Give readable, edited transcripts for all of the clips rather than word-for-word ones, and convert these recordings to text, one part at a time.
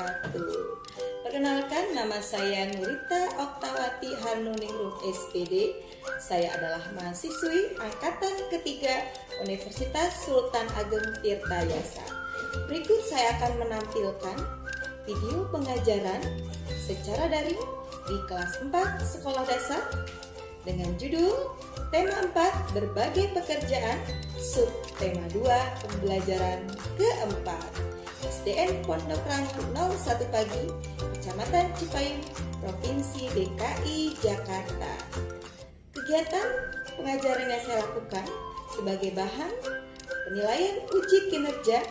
wabarakatuh. Perkenalkan, nama saya Nurita Oktawati Hanuningrum SPD. Saya adalah mahasiswi angkatan ketiga Universitas Sultan Ageng Tirtayasa. Berikut saya akan menampilkan video pengajaran secara daring di kelas 4 sekolah dasar dengan judul Tema 4 Berbagai Pekerjaan, Subtema 2 Pembelajaran keempat, SDN Pondok Rangun 01 Pagi, Kecamatan Cipayung, Provinsi DKI Jakarta. Kegiatan pengajaran yang saya lakukan sebagai bahan penilaian uji kinerja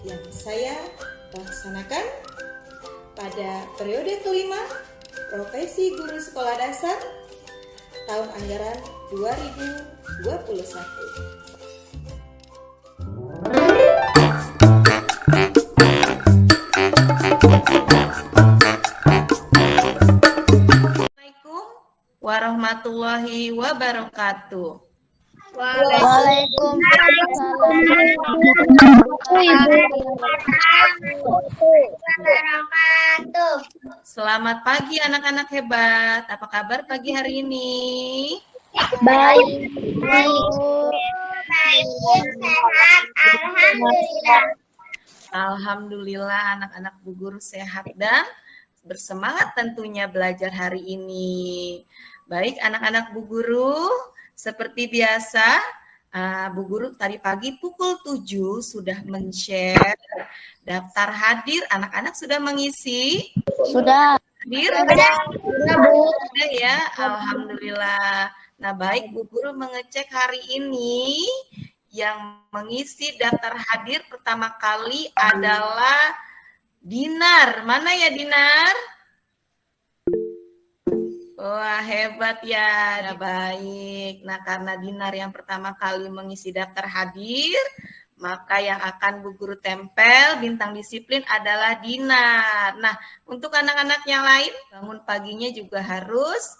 yang saya laksanakan pada periode kelima profesi guru sekolah dasar tahun anggaran 2021. Assalamualaikum warahmatullahi wabarakatuh. Waalaikumsalam. Selamat pagi anak-anak hebat. Apa kabar pagi hari ini? Baik. Sehat. Alhamdulillah. Alhamdulillah anak-anak Bu Guru sehat dan bersemangat tentunya belajar hari ini. Baik anak-anak Bu Guru, seperti biasa Bu Guru tadi pagi pukul 7 sudah men-share daftar hadir. Anak-anak sudah mengisi? Sudah. Hadir? Sudah, Bu. Sudah ya, alhamdulillah. Nah, baik Bu Guru mengecek hari ini yang mengisi daftar hadir pertama kali adalah Dinar. Mana ya Dinar? Wah, hebat ya. Nah, baik. Nah, karena Dinar yang pertama kali mengisi daftar hadir, maka yang akan Bu Guru tempel bintang disiplin adalah Dinar. Nah, untuk anak-anak yang lain, bangun paginya juga harus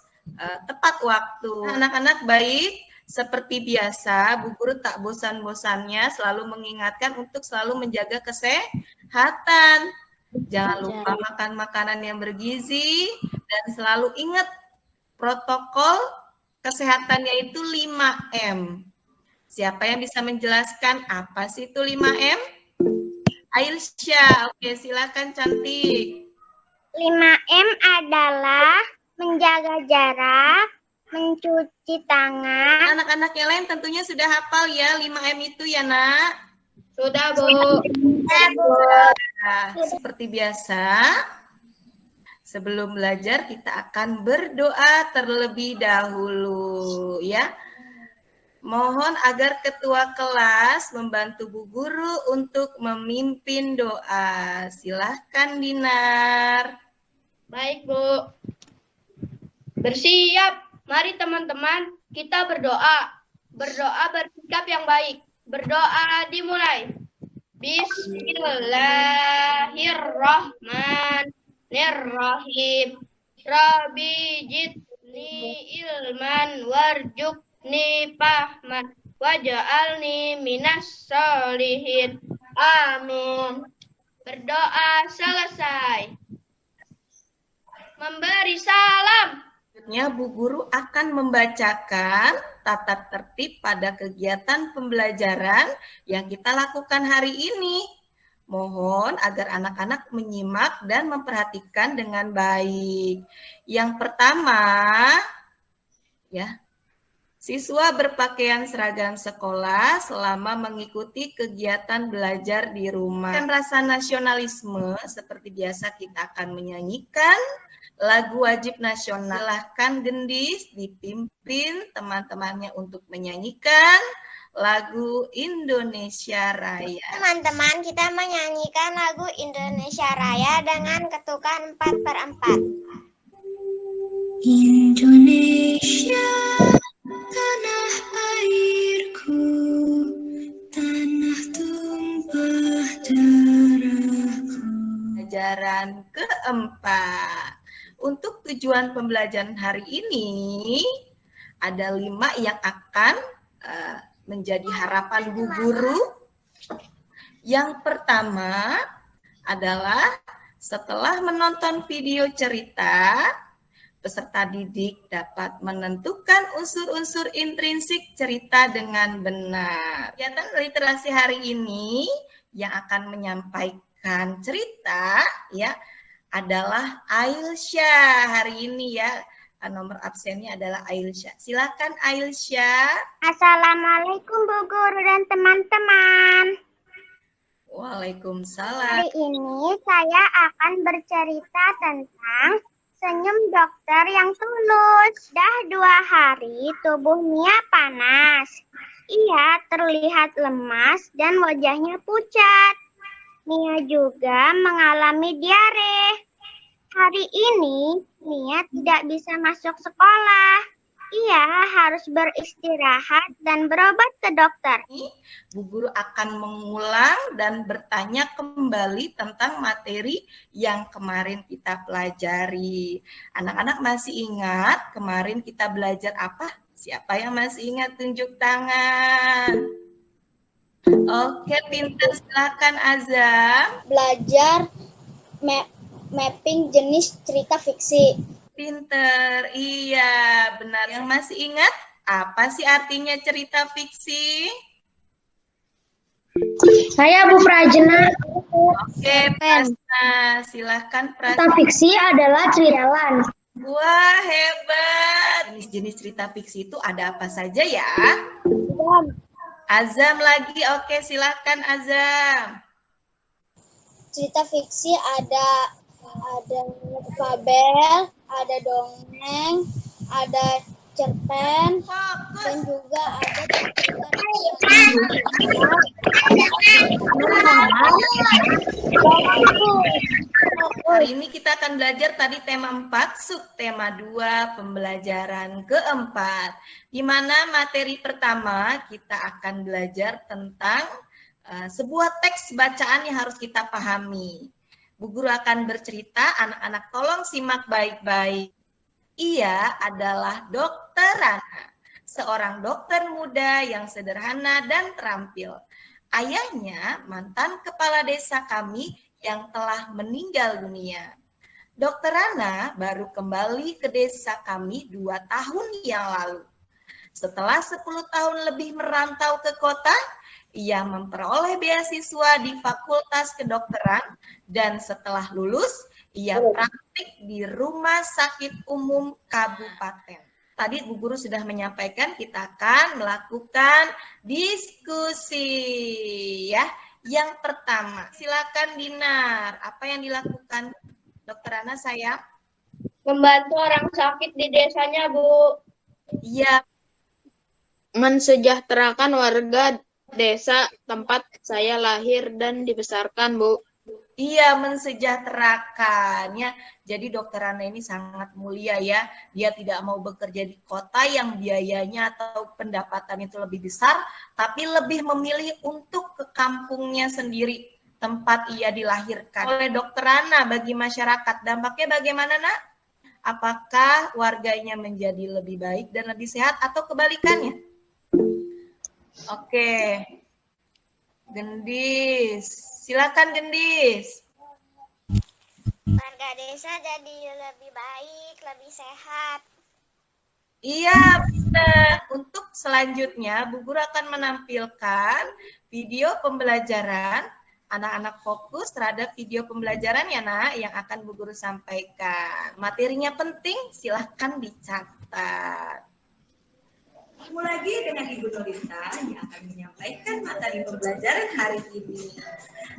tepat waktu. Nah, anak-anak baik, seperti biasa, Bu Guru tak bosan-bosannya selalu mengingatkan untuk selalu menjaga kesehatan. Jangan lupa makan makanan yang bergizi dan selalu ingat protokol kesehatan yaitu 5M. Siapa yang bisa menjelaskan apa sih itu 5M? Aisyah, oke silakan cantik. 5M adalah menjaga jarak, mencuci tangan. Anak-anak yang lain tentunya sudah hafal ya 5M itu ya nak? Sudah, Bu. Nah, seperti biasa, sebelum belajar kita akan berdoa terlebih dahulu ya. Mohon agar ketua kelas membantu Bu Guru untuk memimpin doa. Silahkan Dinar. Baik, Bu. Bersiap. Mari teman-teman, kita berdoa. Berdoa bersikap yang baik. Berdoa dimulai. Bismillahirrahmanirrahim. Rabbi jidni ilman warjukni fahman waj'alni minas sholihin. Amin. Berdoa selesai. Memberi salam. Selanjutnya Bu Guru akan membacakan tata tertib pada kegiatan pembelajaran yang kita lakukan hari ini. Mohon agar anak-anak menyimak dan memperhatikan dengan baik. Yang pertama, ya, siswa berpakaian seragam sekolah selama mengikuti kegiatan belajar di rumah. Dan rasa nasionalisme seperti biasa kita akan menyanyikan lagu wajib nasional. Silahkan gendis dipimpin teman-temannya untuk menyanyikan lagu Indonesia Raya. Teman-teman, kita menyanyikan lagu Indonesia Raya dengan ketukan 4/4. Indonesia, tanah airku, tanah tumpah darahku. Pelajaran keempat. Untuk tujuan pembelajaran hari ini, ada 5 yang akan menjadi harapan Bu Guru. Yang pertama adalah Setelah menonton video cerita, peserta didik dapat menentukan unsur-unsur intrinsik cerita dengan benar. Kegiatan literasi hari ini yang akan menyampaikan cerita ya adalah Ailsyah hari ini ya. Nomor absennya adalah Ailsyah. Silakan Ailsyah. Assalamualaikum Bu Guru dan teman-teman. Waalaikumsalam. Hari ini saya akan bercerita tentang senyum dokter yang tulus. Dah 2 hari tubuh Mia panas. Ia terlihat lemas dan wajahnya pucat. Mia juga mengalami diare. Hari ini Mia tidak bisa masuk sekolah. Ia harus beristirahat dan berobat ke dokter. Bu Guru akan mengulang dan bertanya kembali tentang materi yang kemarin kita pelajari. Anak-anak masih ingat kemarin kita belajar apa? Siapa yang masih ingat tunjuk tangan? Oke, pintar. Silakan Azam. Belajar mapping jenis cerita fiksi. Pinter, iya benar. Yang masih ingat apa sih artinya cerita fiksi? Saya Bu Prajna. Oke, Prasna, silahkan Cerita Prasna. fiksi adalah ceritawan. Wah, hebat. Jenis-jenis cerita fiksi itu ada apa saja ya? Azam lagi, oke silahkan Azam. Cerita fiksi ada fabel, ada dongeng, ada cerpen, Fokus. dan juga ada cerita Hari ini kita akan belajar tadi tema 4, subtema 2, pembelajaran keempat. Di mana materi pertama kita akan belajar tentang sebuah teks bacaan yang harus kita pahami. Bu Guru akan bercerita, anak-anak tolong simak baik-baik. Ia adalah Dokter Rana, seorang dokter muda yang sederhana dan terampil. Ayahnya mantan kepala desa kami yang telah meninggal dunia. Dokter Rana baru kembali ke desa kami 2 tahun yang lalu. Setelah 10 tahun lebih merantau ke kota, ia memperoleh beasiswa di Fakultas Kedokteran dan setelah lulus, ia praktik di Rumah Sakit Umum Kabupaten. Tadi Bu Guru sudah menyampaikan kita akan melakukan diskusi ya. Yang pertama, silakan Dinar. Apa yang dilakukan Dokter Ana sayang? Membantu orang sakit di desanya, Bu. Iya, Mensejahterakan warga desa tempat saya lahir dan dibesarkan, Bu. iya mensejahterakan ya. Jadi Dokter Ana ini sangat mulia ya. Dia tidak mau bekerja di kota yang biayanya atau pendapatan itu lebih besar, tapi lebih memilih untuk ke kampungnya sendiri, tempat ia dilahirkan. Oleh Dokter Ana bagi masyarakat, dampaknya bagaimana, Nak? Apakah warganya menjadi lebih baik dan lebih sehat atau kebalikannya? Oke. Gendis, silakan Gendis. warga desa jadi lebih baik, lebih sehat. Iya, benar. Untuk selanjutnya, Bu Guru akan menampilkan video pembelajaran. Anak-anak fokus terhadap video pembelajaran ya, Nak, yang akan Bu Guru sampaikan. Materinya penting, silahkan dicatat. Mulai lagi dengan Ibu Norita yang akan menyampaikan materi pembelajaran hari ini.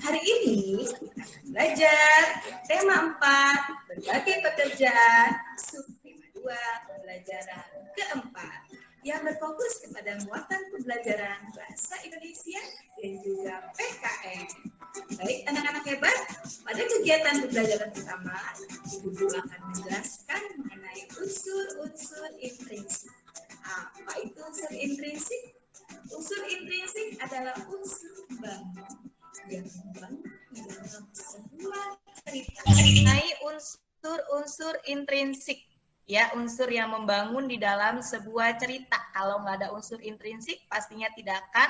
Hari ini kita akan belajar tema 4, berbagai pekerjaan, subtema 2, pembelajaran keempat, yang berfokus kepada muatan pembelajaran bahasa Indonesia dan juga PKN. Baik, anak-anak hebat, pada kegiatan pembelajaran pertama, Ibu Guru akan menjelaskan mengenai unsur-unsur intrinsik. Apa itu unsur intrinsik? Unsur intrinsik adalah unsur bangun yang membangun di dalam sebuah cerita. Mengenai unsur-unsur intrinsik, ya unsur yang membangun di dalam sebuah cerita. Kalau nggak ada unsur intrinsik, pastinya tidak akan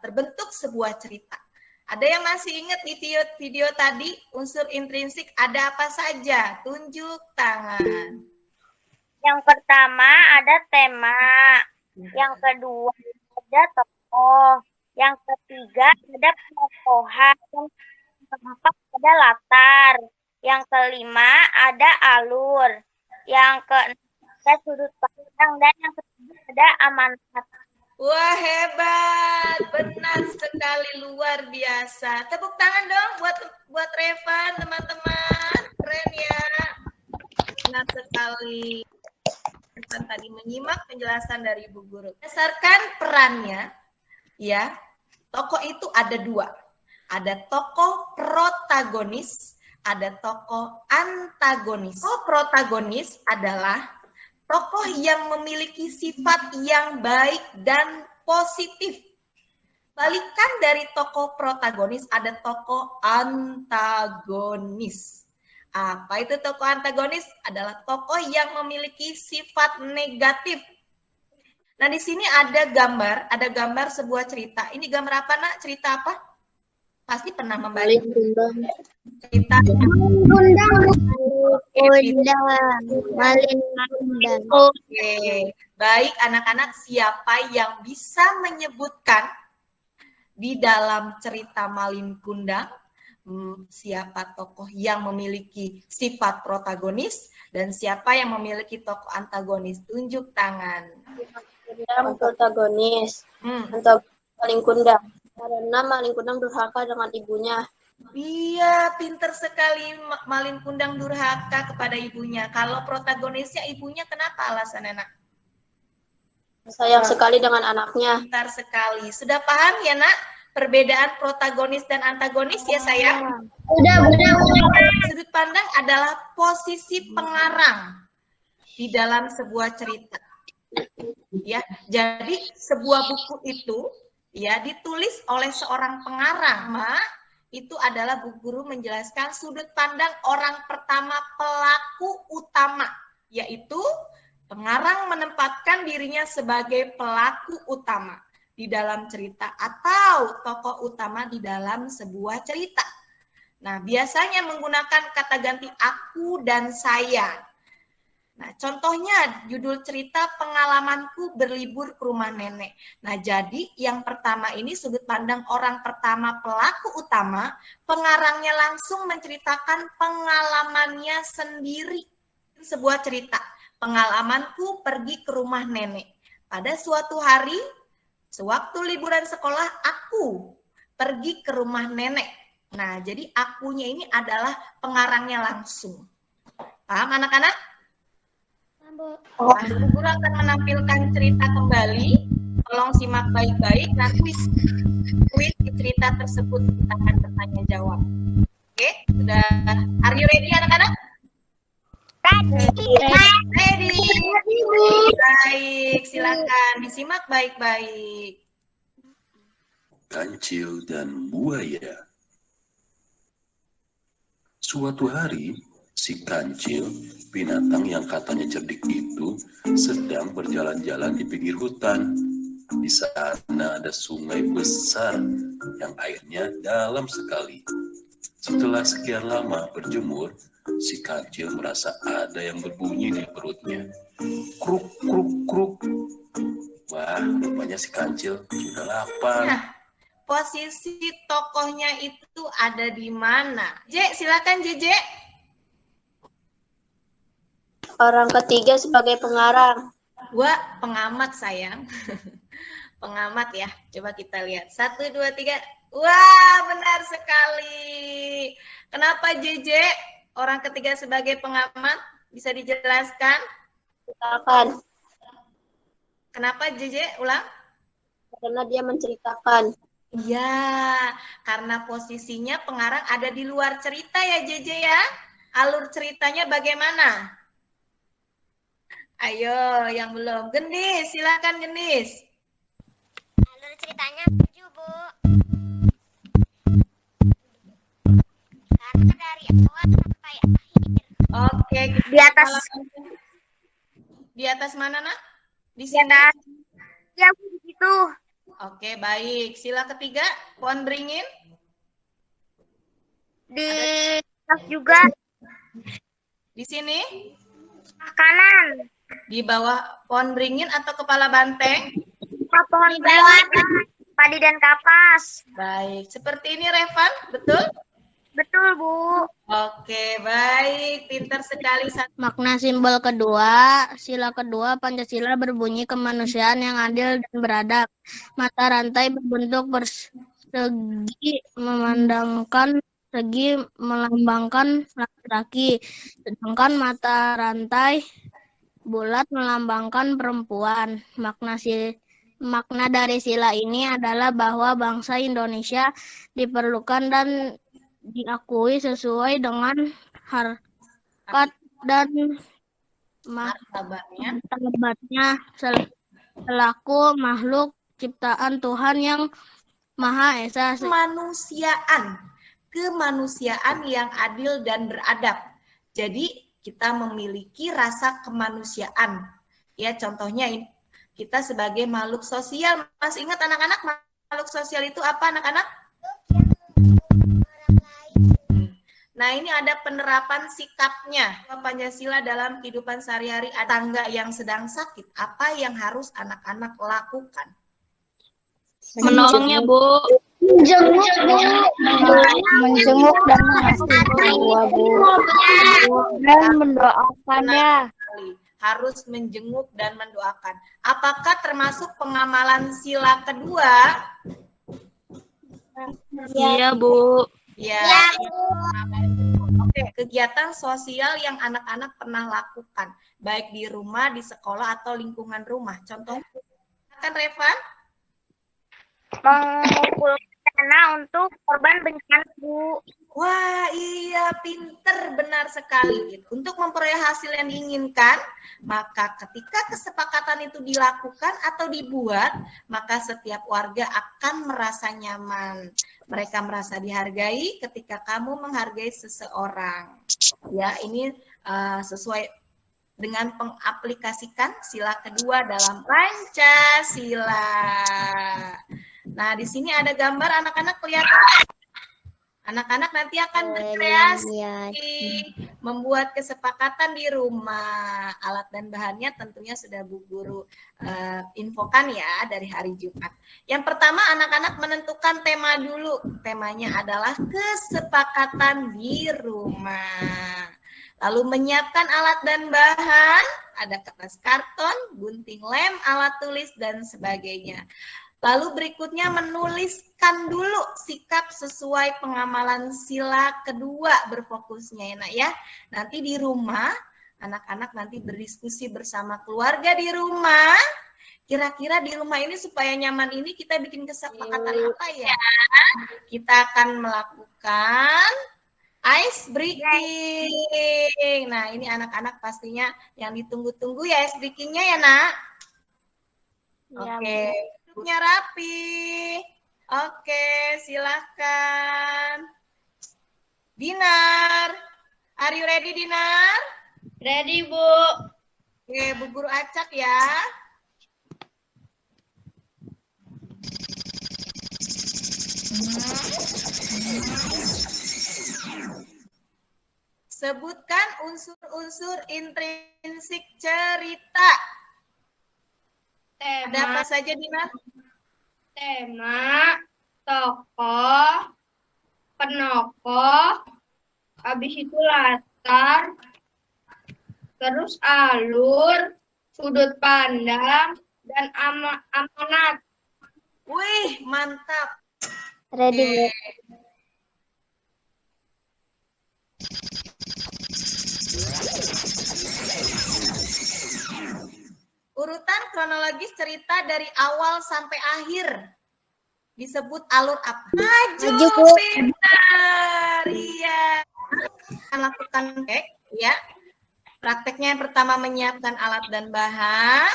terbentuk sebuah cerita. Ada yang masih ingat di video tadi unsur intrinsik ada apa saja? Tunjuk tangan. Yang pertama ada tema, yang kedua ada tokoh, yang ketiga ada penokohan, yang keempat ada latar, yang kelima ada alur, yang keenam ada sudut pandang, dan yang ketiga ada amanat. Wah, hebat. Benar sekali, luar biasa. Tepuk tangan dong buat Revan, teman-teman. Keren ya. Benar sekali. Revan tadi menyimak penjelasan dari Ibu Guru. Berdasarkan perannya, ya, tokoh itu ada dua. Ada tokoh protagonis, ada tokoh antagonis. Tokoh protagonis adalah tokoh yang memiliki sifat yang baik dan positif. Balikan dari tokoh protagonis ada tokoh antagonis. Apa itu tokoh antagonis? Adalah tokoh yang memiliki sifat negatif. Nah, di sini ada gambar sebuah cerita. Ini gambar apa, Nak? Cerita apa? Pasti pernah membaca cerita. Oke, baik anak-anak, siapa yang bisa menyebutkan di dalam cerita Malin Kundang siapa tokoh yang memiliki sifat protagonis dan siapa yang memiliki tokoh antagonis? Tunjuk tangan. Kundang protagonis. Malin Kundang. Karena Malin Kundang durhaka dengan ibunya. Iya, pinter sekali Malin Kundang durhaka kepada ibunya. Kalau protagonisnya ibunya, kenapa alasannya, Nak? Sayang sekali dengan anaknya. Pintar sekali. Sudah paham ya, Nak? Perbedaan protagonis dan antagonis ya, sayang? Udah. Sudut pandang adalah posisi pengarang di dalam sebuah cerita. Ya, jadi sebuah buku itu ya ditulis oleh seorang pengarang. Itu adalah Bu Guru menjelaskan sudut pandang orang pertama pelaku utama, yaitu pengarang menempatkan dirinya sebagai pelaku utama di dalam cerita atau tokoh utama di dalam sebuah cerita. Nah, biasanya menggunakan kata ganti aku dan saya. Nah, contohnya judul cerita pengalamanku berlibur ke rumah nenek. Nah, jadi yang pertama ini sudut pandang orang pertama pelaku utama, pengarangnya langsung menceritakan pengalamannya sendiri. Sebuah cerita, pengalamanku pergi ke rumah nenek. Pada suatu hari, sewaktu liburan sekolah, aku pergi ke rumah nenek. Nah, jadi akunya ini adalah pengarangnya langsung. Paham anak-anak? Nah, Bu Guru akan menampilkan cerita kembali. Tolong simak baik-baik. Nah, kuis di cerita tersebut kita akan bertanya jawab. Oke, sudah. Are you ready, anak-anak? Ready. Baik, silakan disimak baik-baik. Kancil dan buaya. Suatu hari, si kancil, binatang yang katanya cerdik itu, sedang berjalan-jalan di pinggir hutan. Di sana ada sungai besar yang airnya dalam sekali. Setelah sekian lama berjemur, si kancil merasa ada yang berbunyi di perutnya. Kruk, kruk, kruk. Wah, rupanya si kancil sudah lapar. Nah, posisi tokohnya itu ada di mana? J, silakan JJ. Orang ketiga sebagai pengarang. Wah, pengamat sayang. Pengamat ya. Coba kita lihat. 1, 2, 3. Wah, benar sekali. Kenapa JJ orang ketiga sebagai pengamat? Bisa dijelaskan? Ceritakan. Kenapa JJ? Ulang. Karena dia menceritakan. Iya, karena posisinya pengarang ada di luar cerita ya JJ ya. Alur ceritanya bagaimana? Ayo, yang belum. Gendis, silakan Gendis. Alur ceritanya maju, Bu. Karena dari awal sampai akhir. Oke, di atas mana, Nak? Di sini. Ya, begitu. Oke, baik. Sila ketiga, pohon beringin. Di tas juga Di sini, kanan. di bawah pohon beringin atau kepala banteng? Pohon beringin, padi dan kapas. Baik, seperti ini Revan, betul? Betul, Bu. Oke, baik, pintar sekali. Makna simbol kedua, sila kedua Pancasila berbunyi kemanusiaan yang adil dan beradab. Mata rantai berbentuk persegi memandangkan segi melambangkan laki-laki, sedangkan mata rantai bulat melambangkan perempuan. Makna dari sila ini adalah bahwa bangsa Indonesia diperlukan dan diakui sesuai dengan harkat dan Martabatnya. martabatnya selaku makhluk ciptaan Tuhan yang Maha Esa. Kemanusiaan yang adil dan beradab. Jadi kita memiliki rasa kemanusiaan. Ya, contohnya ini, kita sebagai makhluk sosial. Masih ingat anak-anak makhluk sosial itu apa anak-anak? Nah, ini ada penerapan sikapnya. Pancasila dalam kehidupan sehari-hari, tangga yang sedang sakit, apa yang harus anak-anak lakukan? Menolongnya, Bu. Menjenguk dan mengasihi Bu. Dan mendoakannya. Harus menjenguk dan mendoakan. Apakah termasuk pengamalan sila kedua? Iya, Bu. Ya. Oke, kegiatan sosial yang anak-anak pernah lakukan, baik di rumah, di sekolah, atau lingkungan rumah. Contohnya, kan Revan? Mengumpulkan dana untuk korban bencana, Bu. Wah, iya, pinter, benar sekali. Untuk memperoleh hasil yang diinginkan, maka ketika kesepakatan itu dilakukan atau dibuat, maka setiap warga akan merasa nyaman. Mereka merasa dihargai ketika kamu menghargai seseorang. Ya, ini sesuai dengan pengaplikasikan sila kedua dalam Pancasila. Nah, di sini ada gambar anak-anak kelihatan. Anak-anak nanti akan berkreasi, membuat kesepakatan di rumah. Alat dan bahannya tentunya sudah Bu Guru infokan ya dari hari Jumat. Yang pertama, anak-anak menentukan tema dulu. Temanya adalah kesepakatan di rumah. Lalu menyiapkan alat dan bahan, ada kertas karton, gunting lem, alat tulis, dan sebagainya. Lalu berikutnya menuliskan dulu sikap sesuai pengamalan sila kedua berfokusnya ya nak ya. Nanti di rumah, anak-anak nanti berdiskusi bersama keluarga di rumah. Kira-kira di rumah ini supaya nyaman ini kita bikin kesepakatan apa ya? Kita akan melakukan ice breaking. Nah ini anak-anak pastinya yang ditunggu-tunggu ya ice breakingnya ya nak. Oke. Duduknya rapi. Oke, silahkan. Dinar. Are you ready, Dinar? Ready, Bu. Oke, Bu Guru acak ya. Sebutkan unsur-unsur intrinsik cerita. Ada apa saja, Dinar? Tema, tokoh, penokoh, habis itu latar, terus alur, sudut pandang, dan amanat. Wih, mantap. Ready. Urutan kronologis cerita dari awal sampai akhir disebut alur apa? Maju, pintar. Iya. Akan lakukan ya. Prakteknya yang pertama menyiapkan alat dan bahan,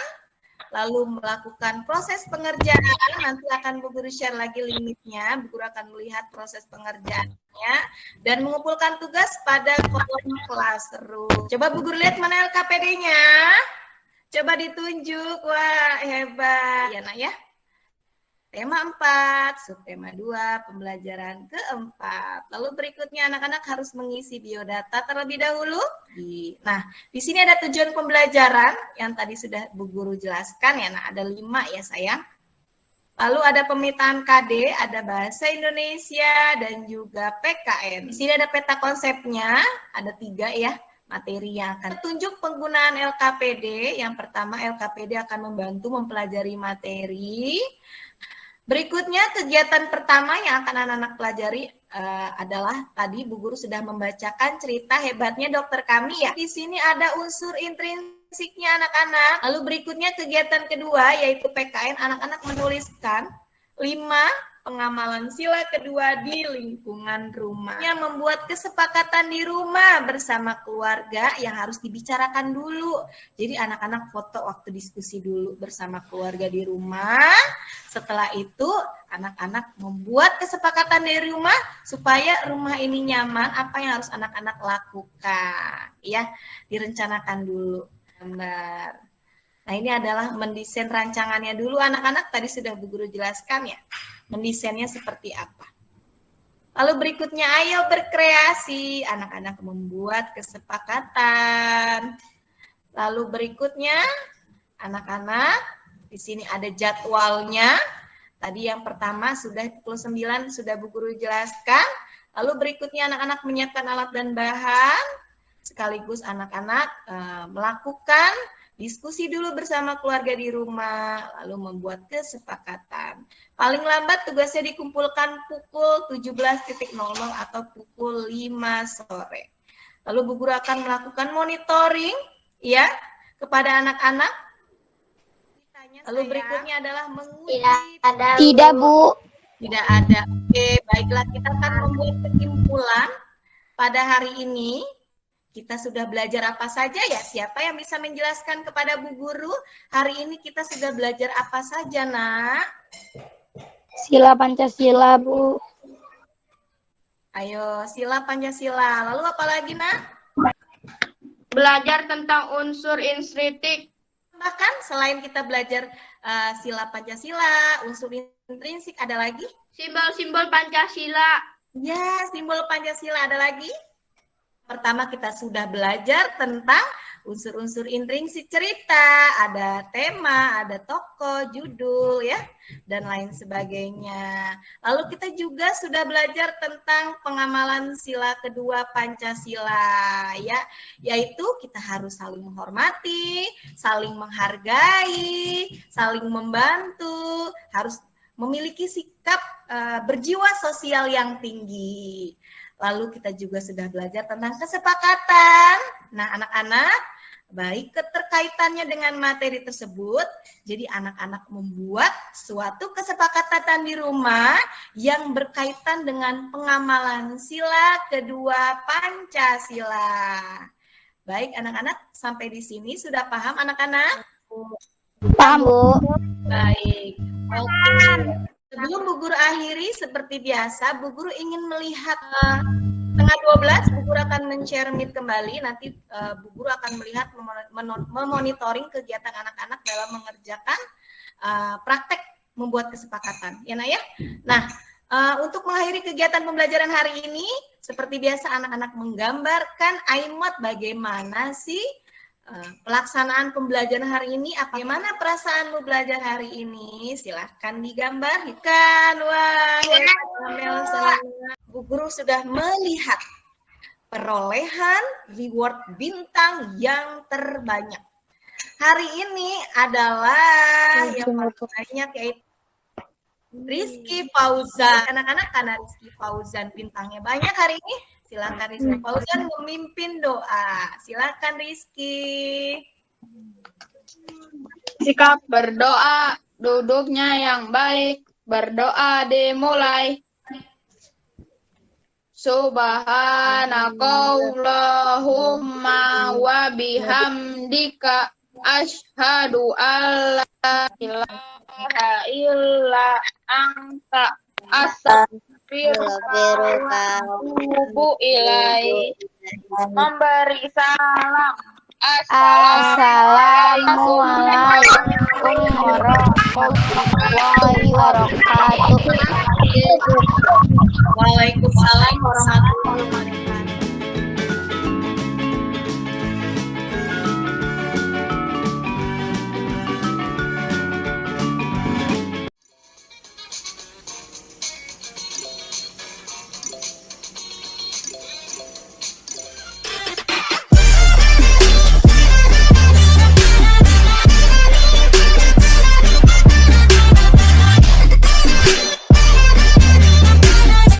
lalu melakukan proses pengerjaan. Nanti akan Bu Guru share lagi limitnya. Bu Guru akan melihat proses pengerjaannya dan mengumpulkan tugas pada kolom classroom. Coba Bu Guru lihat mana LKPD-nya. Coba ditunjuk. Wah, hebat. Ya, nak ya. tema 4, subtema 2, pembelajaran keempat. Lalu berikutnya anak-anak harus mengisi biodata terlebih dahulu. Nah, di sini ada tujuan pembelajaran yang tadi sudah Bu Guru jelaskan ya. Nah, ada 5 ya sayang. Lalu ada pemetaan KD, ada bahasa Indonesia, dan juga PKN. Di sini ada peta konsepnya, ada 3 ya materi yang akan tunjuk penggunaan LKPD. Yang pertama, LKPD akan membantu mempelajari materi. Berikutnya, kegiatan pertama yang akan anak-anak pelajari adalah tadi Bu Guru sudah membacakan cerita hebatnya dokter kami ya. Di sini ada unsur intrinsiknya anak-anak. Lalu berikutnya kegiatan kedua yaitu PKN, anak-anak menuliskan 5 pengamalan sila kedua di lingkungan rumah. Yang membuat kesepakatan di rumah bersama keluarga yang harus dibicarakan dulu. Jadi anak-anak foto waktu diskusi dulu bersama keluarga di rumah. Setelah itu anak-anak membuat kesepakatan di rumah supaya rumah ini nyaman. Apa yang harus anak-anak lakukan? Ya, direncanakan dulu. Gambar. Nah, ini adalah mendesain rancangannya dulu anak-anak. Tadi sudah Bu Guru jelaskan ya. Mendesainnya seperti apa. Lalu berikutnya, ayo berkreasi. Anak-anak membuat kesepakatan. Lalu berikutnya, anak-anak, di sini ada jadwalnya. Tadi yang pertama sudah pukul 9 sudah Bu Guru jelaskan. Lalu berikutnya anak-anak menyiapkan alat dan bahan. Sekaligus anak-anak melakukan diskusi dulu bersama keluarga di rumah, lalu membuat kesepakatan. Paling lambat tugasnya dikumpulkan pukul 17.00 atau pukul 5 sore. Lalu Bu Guru akan melakukan monitoring ya kepada anak-anak. Lalu berikutnya adalah menguji. Tidak, Bu. Tidak ada. Oke, baiklah, kita akan membuat kesimpulan pada hari ini. Kita sudah belajar apa saja ya? Siapa yang bisa menjelaskan kepada Bu Guru? Hari ini kita sudah belajar apa saja, Nak? Sila Pancasila, Bu. Ayo, sila Pancasila. Lalu apa lagi, Nak? Belajar tentang unsur intrinsik. Bahkan selain kita belajar sila Pancasila, unsur intrinsik, ada lagi? Simbol-simbol Pancasila. Ya, simbol Pancasila ada lagi? Pertama kita sudah belajar tentang unsur-unsur intrinsik cerita, ada tema, ada tokoh, judul ya, dan lain sebagainya. Lalu kita juga sudah belajar tentang pengamalan sila kedua Pancasila ya, yaitu kita harus saling menghormati, saling menghargai, saling membantu, harus memiliki sikap berjiwa sosial yang tinggi. Lalu kita juga sudah belajar tentang kesepakatan. Nah, anak-anak, baik keterkaitannya dengan materi tersebut, jadi anak-anak membuat suatu kesepakatan di rumah yang berkaitan dengan pengamalan sila kedua Pancasila. Baik, anak-anak, sampai di sini sudah paham anak-anak? Paham, Bu. Baik, oke. Sebelum Bu Guru akhiri, seperti biasa, Bu Guru ingin melihat setengah 12, Bu Guru akan men-share Meet kembali. Nanti Bu Guru akan melihat, memonitoring kegiatan anak-anak dalam mengerjakan praktek membuat kesepakatan. Ya, Nak ya? Nah, untuk mengakhiri kegiatan pembelajaran hari ini, seperti biasa anak-anak menggambarkan aimat bagaimana sih pelaksanaan pembelajaran hari ini. Bagaimana perasaanmu belajar hari ini? Silahkan digambarkan. Wah, Bu Guru sudah melihat perolehan reward bintang yang terbanyak. Hari ini adalah yang paling banyak yaitu Rizky Fauzan. Anak-anak karena Rizky Fauzan bintangnya banyak hari ini, silakan Rizky Fauzan memimpin doa. Silakan Rizky. Sikap berdoa, duduknya yang baik, berdoa dimulai. Subhanakallahumma wa bihamdika asyhadu alla ilaha illa anta astaghfiruka wa atubu ilaik. Memberi salam. Assalamualaikum warahmatullahi wabarakatuh. warahmatullahi wabarakatuh. Waalaikumsalam warahmatullahi wabarakatuh.